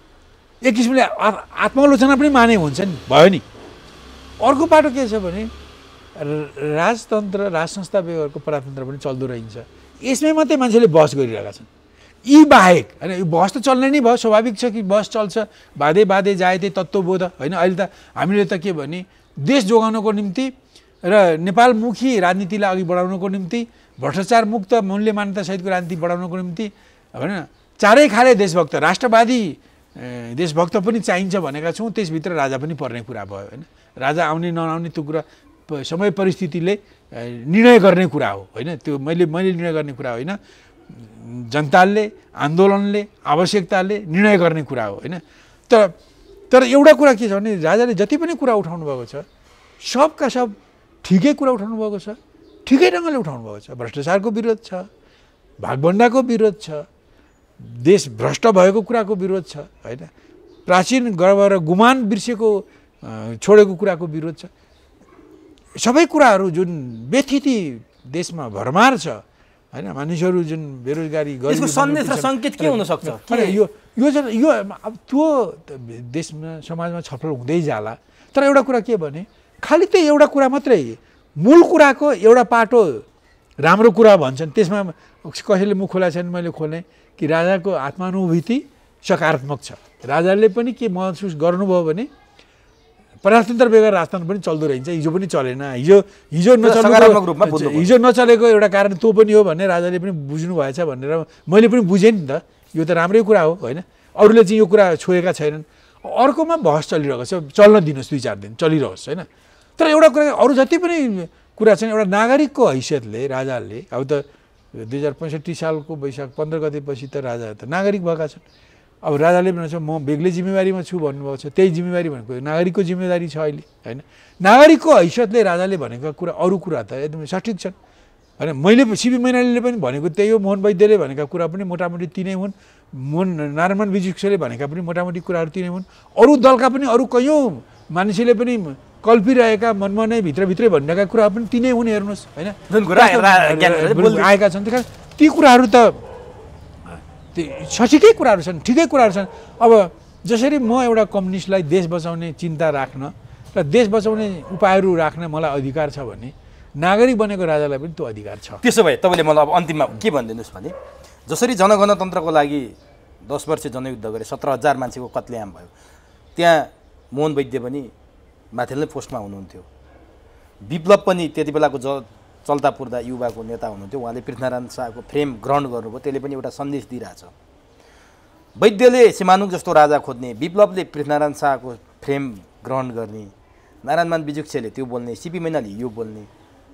एक किसिमले आत्मालोचना पनि माने हुन्छ नि, भयो नि। अर्को पाटो के छ भने राजतन्त्र राज संस्था बेगरको प्रजातन्त्र पनि चल्दो रहन्छ। यसमै मात्रै मान्छेले बहस गरिरहेका छन्। यी बाहेक होइन, यो बहस त चल्ने नै भयो, स्वाभाविक छ कि बहस चल्छ। बाधे बाधे जायते तत्त्वबोध होइन। अहिले त हामीले त के भने देश जोगाउनको निम्ति र नेपालमुखी राजनीतिलाई अघि बढाउनको निम्ति, भ्रष्टाचार मुक्त मूल्य मान्यतासहितको राजनीति बढाउनको निम्ति होइन, चारै खाले देशभक्त, राष्ट्रवादी देशभक्त पनि चाहिन्छ भनेका छौँ। त्यसभित्र राजा पनि पर्ने कुरा भयो होइन। राजा आउने नआउने त्यो कुरा समय परिस्थितिले निर्णय गर्ने कुरा हो होइन, त्यो मैले निर्णय गर्ने कुरा होइन, जनताले, आन्दोलनले, आवश्यकताले निर्णय गर्ने कुरा हो होइन। तर एउटा कुरा के छ भने राजाले जति पनि कुरा उठाउनु भएको छ सबका सब ठिकै कुरा उठाउनु भएको छ, ठिकै ढङ्गले उठाउनु भएको छ। भ्रष्टाचारको विरोध छ, भागभण्डाको विरोध छ, देश भ्रष्ट भएको कुराको विरोध छ होइन, प्राचीन गर्व र गुमान बिर्सेको छोडेको कुराको विरोध छ। सबै कुराहरू जुन व्यथिति देशमा भरमार छ हैन, मानिसहरू जुन बेरोजगारी यसको सन्देश र सङ्केत के हुन सक्छ? यो अब त्यो देशमा समाजमा छलफल हुँदै जाला। तर एउटा कुरा के भने खालि त्यो एउटा कुरा मात्रै, मूल कुराको एउटा पाटो राम्रो कुरा भन्छन्, त्यसमा कसैले मुख खोला छैन, मैले खोलेँ कि राजाको आत्मानुभूति सकारात्मक छ। राजाले पनि के महसुस गर्नुभयो भने प्रजातन्त्र बेगर राजतन्त्र पनि चल्दो रहेछ, हिजो पनि चलेन, हिजो नचलेको एउटा कारण त्यो पनि हो भन्ने राजाले पनि बुझ्नु भएछ भनेर मैले पनि बुझेँ नि त। यो त राम्रै कुरा हो होइन, अरूले चाहिँ यो कुरा छोएका छैनन्। अर्कोमा बहस चलिरहेको छ, चल्न दिनुहोस् 2-4 दिन चलिरहोस् होइन। तर एउटा कुरा अरू जति पनि कुरा छन्, एउटा नागरिकको हैसियतले राजाले अब त 2065 सालको वैशाख 15 गतेपछि त राजा त नागरिक भएका छन्। अब राजाले भन्छ म बेग्लै जिम्मेवारीमा छु भन्नुभएको छ, त्यही जिम्मेवारी भनेको नागरिकको जिम्मेवारी छ अहिले होइन। नागरिकको हैसियतले राजाले भनेको कुरा अरू कुरा त एकदमै सठिक छन् होइन। मैले सिबी मैनालीले पनि भनेको त्यही हो, मोहन वैद्यले भनेका कुरा पनि मोटामोटी तिनै हुन्, नारायण विजुक्सले भनेका पनि मोटामोटी कुराहरू तिनै हुन्। अरू दलका पनि अरू कयौँ मानिसले पनि कल्पिरहेका मनमा नै भित्रभित्रै भनिरहेका कुरा पनि तिनै हुन्, हेर्नुहोस् होइन, आएका छन्। त्यस कारण ती कुराहरू त सठिकै कुराहरू छन्, ठिकै कुराहरू छन्। अब जसरी म एउटा कम्युनिस्टलाई देश बचाउने चिन्ता राख्न र देश बचाउने उपायहरू राख्न मलाई अधिकार छ भने नागरिक बनेको राजालाई पनि त्यो अधिकार छ। त्यसो भए तपाईँले मलाई अब अन्तिममा के भनिदिनुहोस् भने जसरी जनगणतन्त्रको लागि 10 वर्ष जनयुद्ध गरे, 17,000 मान्छेको कत्लेआम भयो, त्यहाँ मोहन वैद्य पनि माथिल्नै पोस्टमा हुनुहुन्थ्यो। विप्लव पनि त्यति बेलाको चल्ता पुर्दा युवाको नेता हुनुहुन्थ्यो, उहाँले पृथ्वीनारायण शाहको फ्रेम ग्रहण गर्नुभयो, त्यसले पनि एउटा सन्देश दिइरहेछ। वैद्यले सिमानुक जस्तो राजा खोज्ने, विप्लवले पृथ्वीनारायण शाहको फ्रेम ग्रहण गर्ने, नारायणमान विजुक्सेले त्यो बोल्ने, सिपी मैनाली यो बोल्ने,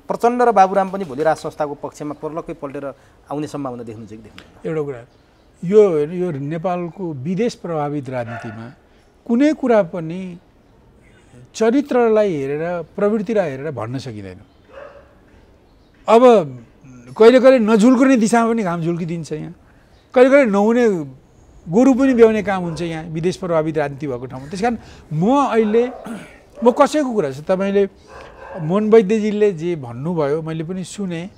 प्रचण्ड र बाबुराम पनि भोलि राज संस्थाको पक्षमा पर्लक्कै पल्टेर आउने सम्भावना देख्नुहुन्छ कि देख्दैन? एउटा कुरा यो नेपालको विदेश प्रभावित राजनीतिमा कुनै कुरा पनि चरित्रलाई हेरेर प्रवृत्तिलाई हेरेर भन्न सकिँदैन। अब कहिले कहिले नझुल्किने दिशामा पनि घाम झुल्किदिन्छ यहाँ, कहिले कहिले नहुने गोरु पनि ब्याउने काम हुन्छ यहाँ विदेश प्रभावित राजनीति भएको ठाउँमा। त्यस कारण म कसैको कुरा छ, तपाईँले मोहन वैद्यजीले जे भन्नुभयो मैले पनि सुने।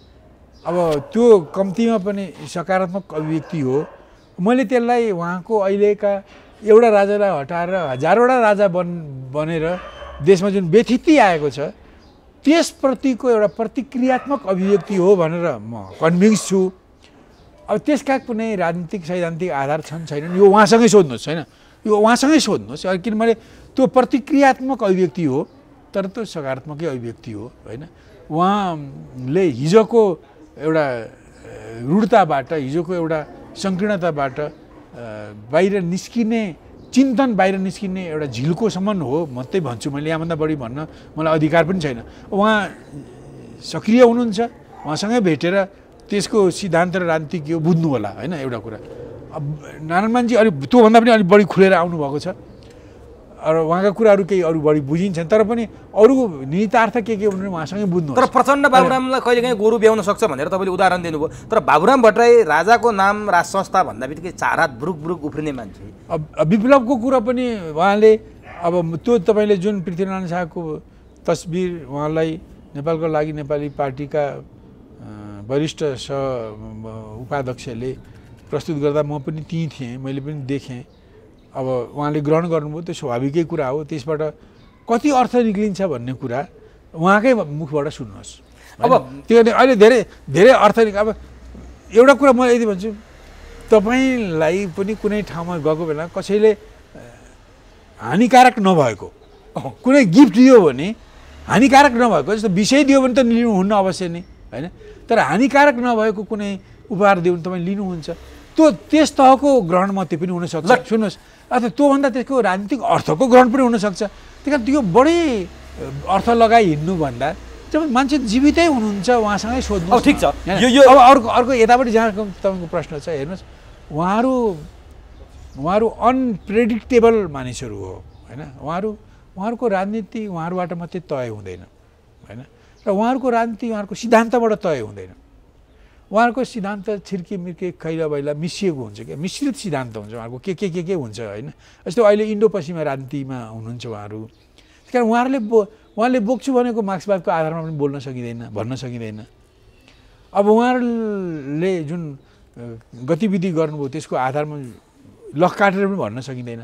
अब त्यो कम्तीमा पनि सकारात्मक अभिव्यक्ति हो। मैले त्यसलाई उहाँको अहिलेका एउटा राजालाई हटाएर हजारवटा राजा बनेर देशमा जुन व्यथिति आएको छ त्यसप्रतिको एउटा प्रतिक्रियात्मक अभिव्यक्ति हो भनेर म कन्भिन्स छु। अब त्यसका कुनै राजनीतिक सैद्धान्तिक आधार छन् छैनन् यो उहाँसँगै सोध्नुहोस् होइन, यो उहाँसँगै सोध्नुहोस्। किनभने त्यो प्रतिक्रियात्मक अभिव्यक्ति हो तर त्यो सकारात्मकै अभिव्यक्ति हो होइन। उहाँले हिजोको एउटा रूढताबाट, हिजोको एउटा सङ्कीर्णताबाट बाहिर निस्किने, चिन्तन बाहिर निस्किने एउटा झिल्कोसम्म हो मात्रै भन्छु मैले, यहाँभन्दा बढी भन्न मलाई अधिकार पनि छैन। उहाँ सक्रिय हुनुहुन्छ, उहाँसँगै भेटेर त्यसको सिद्धान्त र राजनीति के हो बुझ्नु होला होइन। एउटा कुरा अब नारायणमानजी अलिक त्योभन्दा पनि अलिक बढी खुलेर आउनुभएको छ र उहाँका कुराहरू केही अरू बढी बुझिन्छन्, तर पनि अरू निहितार्थ के भनेर उहाँसँगै बुझ्नु। तर प्रचण्ड बाबुरामलाई कहिलेकाहीँ गोरु ब्याउन सक्छ भनेर तपाईँले उदाहरण दिनुभयो, तर बाबुराम भट्टराई राजाको नाम राज संस्था भन्दा बित्तिकै 4 हात बुरुक बुरुक उफ्रिने मान्छे। अब विप्लवको कुरा पनि उहाँले अब त्यो तपाईँले जुन पृथ्वीनारायण शाहको तस्बिर उहाँलाई नेपालको लागि नेपाली पार्टीका वरिष्ठ उपाध्यक्षले प्रस्तुत गर्दा म पनि त्यहीँ थिएँ, मैले पनि देखेँ। अब उहाँले ग्रहण गर्नुभयो, त्यो स्वाभाविकै कुरा हो। त्यसबाट कति अर्थ निक्लिन्छ भन्ने कुरा उहाँकै मुखबाट सुन्नुहोस्। अब त्यो अहिले धेरै धेरै अर्थ अब एउटा कुरा म यदि भन्छु, तपाईँलाई पनि कुनै ठाउँमा गएको बेला कसैले हानिकारक नभएको कुनै गिफ्ट दियो भने, हानिकारक नभएको जस्तो विषय दियो भने त लिनुहुन्न अवश्य नै होइन, तर हानिकारक नभएको कुनै उपहार दियो भने तपाईँ लिनुहुन्छ। त्यस तहको ग्रहण मात्रै पनि हुनसक्छ, सुन्नुहोस्, अथवा त्योभन्दा त्यसको राजनीतिक अर्थको ग्रहण पनि हुनसक्छ। त्यही कारण त्यो बढी अर्थ लगाइ हिँड्नुभन्दा जब मान्छे जीवितै हुनुहुन्छ उहाँसँगै सोध्नु। ठिक छ। अब अर्को यतापट्टि जहाँ तपाईँको प्रश्न छ हेर्नुहोस्, उहाँहरू अनप्रेडिक्टेबल मानिसहरू हो होइन। उहाँहरूको राजनीति उहाँहरूबाट मात्रै तय हुँदैन होइन, र उहाँहरूको राजनीति उहाँहरूको सिद्धान्तबाट तय हुँदैन। उहाँहरूको सिद्धान्त छिर्केमिर्के खैला बैला मिसिएको हुन्छ क्या, मिश्रित सिद्धान्त हुन्छ उहाँहरूको, के हुन्छ होइन। जस्तो अहिले इन्डो पश्चिमा राजनीतिमा हुनुहुन्छ उहाँहरू, त्यस कारण उहाँले बोक्छु भनेको मार्क्सवादको आधारमा पनि बोल्न सकिँदैन, भन्न सकिँदैन। अब उहाँहरूले जुन गतिविधि गर्नुभयो त्यसको आधारमा लख काटेर पनि भन्न सकिँदैन।